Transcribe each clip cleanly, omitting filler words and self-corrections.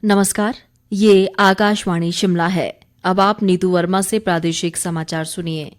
नमस्कार, ये आकाशवाणी शिमला है। अब आप नीतू वर्मा से प्रादेशिक समाचार सुनिए।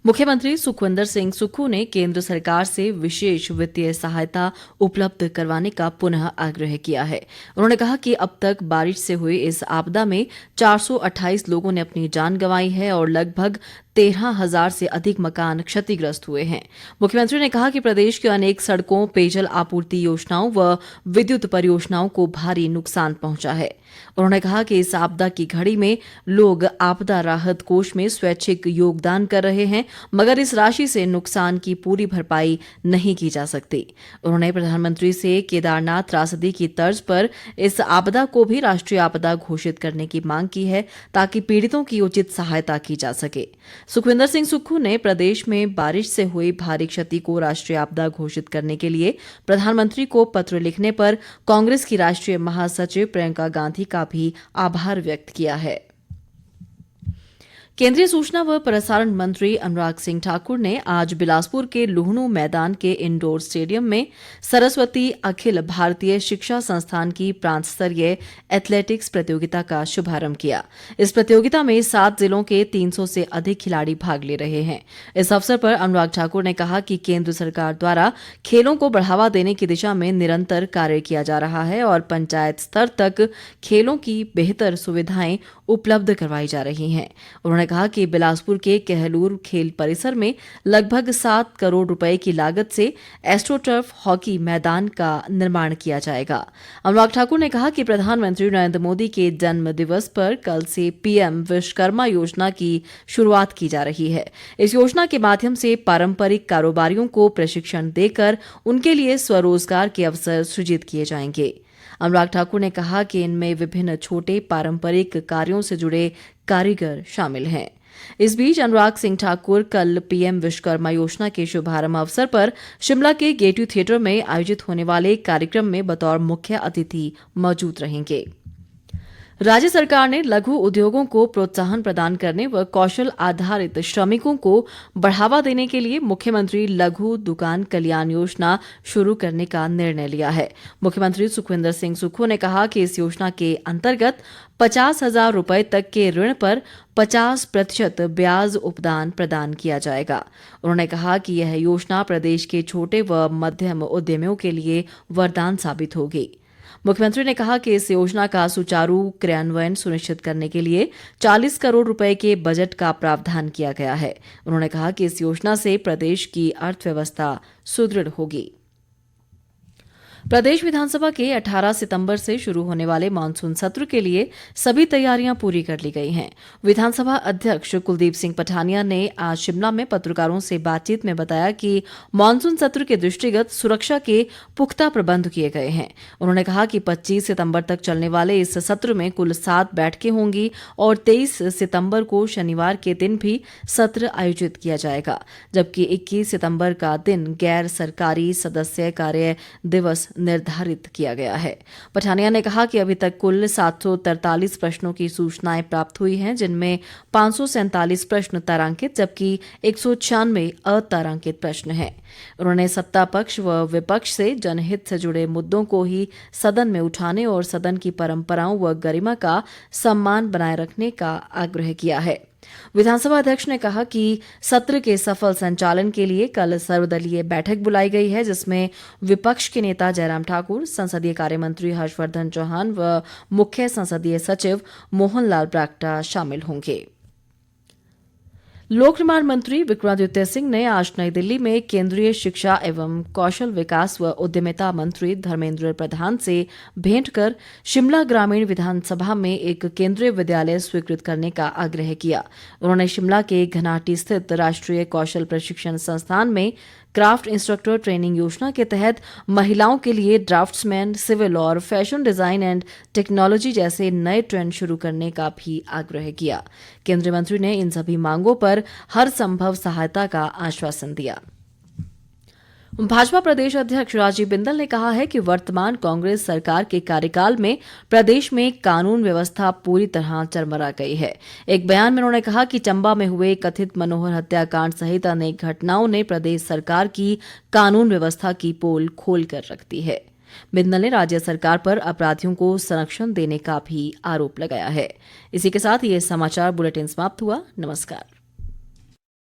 मुख्यमंत्री सुखविंदर सिंह सुक्खू ने केंद्र सरकार से विशेष वित्तीय सहायता उपलब्ध करवाने का पुनः आग्रह किया है। उन्होंने कहा कि अब तक बारिश से हुई इस आपदा में 428 लोगों ने अपनी जान गंवाई है और लगभग 13,000 से अधिक मकान क्षतिग्रस्त हुए हैं। मुख्यमंत्री ने कहा कि प्रदेश की अनेक सड़कों, पेयजल आपूर्ति योजनाओं व विद्युत परियोजनाओं को भारी नुकसान पहुंचा है। उन्होंने कहा कि इस आपदा की घड़ी में लोग आपदा राहत कोष में स्वैच्छिक योगदान कर रहे हैं, मगर इस राशि से नुकसान की पूरी भरपाई नहीं की जा सकती। उन्होंने प्रधानमंत्री से केदारनाथ त्रासदी की तर्ज पर इस आपदा को भी राष्ट्रीय आपदा घोषित करने की मांग की है, ताकि पीड़ितों की उचित सहायता की जा सके। सुखविंदर सिंह सुक्खू ने प्रदेश में बारिश से हुई भारी क्षति को राष्ट्रीय आपदा घोषित करने के लिए प्रधानमंत्री को पत्र लिखने पर कांग्रेस की राष्ट्रीय महासचिव प्रियंका गांधी का भी आभार व्यक्त किया है। केंद्रीय सूचना व प्रसारण मंत्री अनुराग सिंह ठाकुर ने आज बिलासपुर के लुहणू मैदान के इंडोर स्टेडियम में सरस्वती अखिल भारतीय शिक्षा संस्थान की प्रांत स्तरीय एथलेटिक्स प्रतियोगिता का शुभारंभ किया। इस प्रतियोगिता में 7 जिलों के 300 से अधिक खिलाड़ी भाग ले रहे हैं। इस अवसर पर अनुराग ठाकुर ने कहा कि केंद्र सरकार द्वारा खेलों को बढ़ावा देने की दिशा में निरंतर कार्य किया जा रहा है और पंचायत स्तर तक खेलों की बेहतर सुविधाएं उपलब्ध करवाई जा रही हैं। उन्होंने कहा कि बिलासपुर के कहलूर खेल परिसर में लगभग 7 करोड़ रुपए की लागत से एस्ट्रोटर्फ हॉकी मैदान का निर्माण किया जाएगा। अनुराग ठाकुर ने कहा कि प्रधानमंत्री नरेंद्र मोदी के जन्म दिवस पर कल से पीएम विश्वकर्मा योजना की शुरुआत की जा रही है। इस योजना के माध्यम से पारंपरिक कारोबारियों को प्रशिक्षण देकर उनके लिए स्वरोजगार के अवसर सृजित किए जाएंगे। अनुराग ठाकुर ने कहा कि इनमें विभिन्न छोटे पारंपरिक कार्यों से जुड़े कारीगर शामिल हैं। इस बीच अनुराग सिंह ठाकुर कल पीएम विश्वकर्मा योजना के शुभारंभ अवसर पर शिमला के गेटवे थिएटर में आयोजित होने वाले कार्यक्रम में बतौर मुख्य अतिथि मौजूद रहेंगे। राज्य सरकार ने लघु उद्योगों को प्रोत्साहन प्रदान करने व कौशल आधारित श्रमिकों को बढ़ावा देने के लिए मुख्यमंत्री लघु दुकान कल्याण योजना शुरू करने का निर्णय लिया है। मुख्यमंत्री सुखविंदर सिंह सुक्खू ने कहा कि इस योजना के अंतर्गत 50,000 रुपए तक के ऋण पर 50% ब्याज उपदान प्रदान किया जाएगा। उन्होंने कहा कि यह योजना प्रदेश के छोटे व मध्यम उद्यमियों के लिए वरदान साबित होगी। मुख्यमंत्री ने कहा कि इस योजना का सुचारू क्रियान्वयन सुनिश्चित करने के लिए 40 करोड़ रुपए के बजट का प्रावधान किया गया है। उन्होंने कहा कि इस योजना से प्रदेश की अर्थव्यवस्था सुदृढ़ होगी। प्रदेश विधानसभा के 18 सितंबर से शुरू होने वाले मानसून सत्र के लिए सभी तैयारियां पूरी कर ली गई हैं। विधानसभा अध्यक्ष कुलदीप सिंह पठानिया ने आज शिमला में पत्रकारों से बातचीत में बताया कि मानसून सत्र के दृष्टिगत सुरक्षा के पुख्ता प्रबंध किए गए हैं। उन्होंने कहा कि 25 सितंबर तक चलने वाले इस सत्र में कुल 7 बैठकें होंगी और 23 सितंबर को शनिवार के दिन भी सत्र आयोजित किया जाएगा, जबकि 21 सितंबर का दिन गैर सरकारी सदस्य कार्य दिवस निर्धारित किया गया है। पठानिया ने कहा कि अभी तक कुल 743 प्रश्नों की सूचनाएं प्राप्त हुई हैं, जिनमें 547 प्रश्न तारांकित जबकि 196 अतारांकित प्रश्न हैं। उन्होंने सत्ता पक्ष व विपक्ष से जनहित से जुड़े मुद्दों को ही सदन में उठाने और सदन की परंपराओं व गरिमा का सम्मान बनाए रखने का आग्रह किया है। विधानसभा अध्यक्ष ने कहा कि सत्र के सफल संचालन के लिए कल सर्वदलीय बैठक बुलाई गई है, जिसमें विपक्ष के नेता जयराम ठाकुर, संसदीय कार्य मंत्री हर्षवर्धन चौहान व मुख्य संसदीय सचिव मोहन लाल ब्राक्टा शामिल होंगे। लोक निर्माण मंत्री विक्रमादित्य सिंह ने आज नई दिल्ली में केंद्रीय शिक्षा एवं कौशल विकास व उद्यमिता मंत्री धर्मेंद्र प्रधान से भेंट कर शिमला ग्रामीण विधानसभा में एक केंद्रीय विद्यालय स्वीकृत करने का आग्रह किया। उन्होंने शिमला के घनाहट्टी स्थित राष्ट्रीय कौशल प्रशिक्षण संस्थान में क्राफ्ट इंस्ट्रक्टर ट्रेनिंग योजना के तहत महिलाओं के लिए ड्राफ्ट्समैन, सिविल और फैशन डिजाइन एंड टेक्नोलॉजी जैसे नए ट्रेंड शुरू करने का भी आग्रह किया। केंद्रीय मंत्री ने इन सभी मांगों पर हर संभव सहायता का आश्वासन दिया। भाजपा प्रदेश अध्यक्ष राजीव बिंदल ने कहा है कि वर्तमान कांग्रेस सरकार के कार्यकाल में प्रदेश में कानून व्यवस्था पूरी तरह चरमरा गई है। एक बयान में उन्होंने कहा कि चंबा में हुए कथित मनोहर हत्याकांड सहित अनेक घटनाओं ने प्रदेश सरकार की कानून व्यवस्था की पोल खोल कर रख दी है। बिंदल ने राज्य सरकार पर अपराधियों को संरक्षण देने का भी आरोप लगाया है। इसी के साथ ये समाचार बुलेटिन समाप्त हुआ। नमस्कार।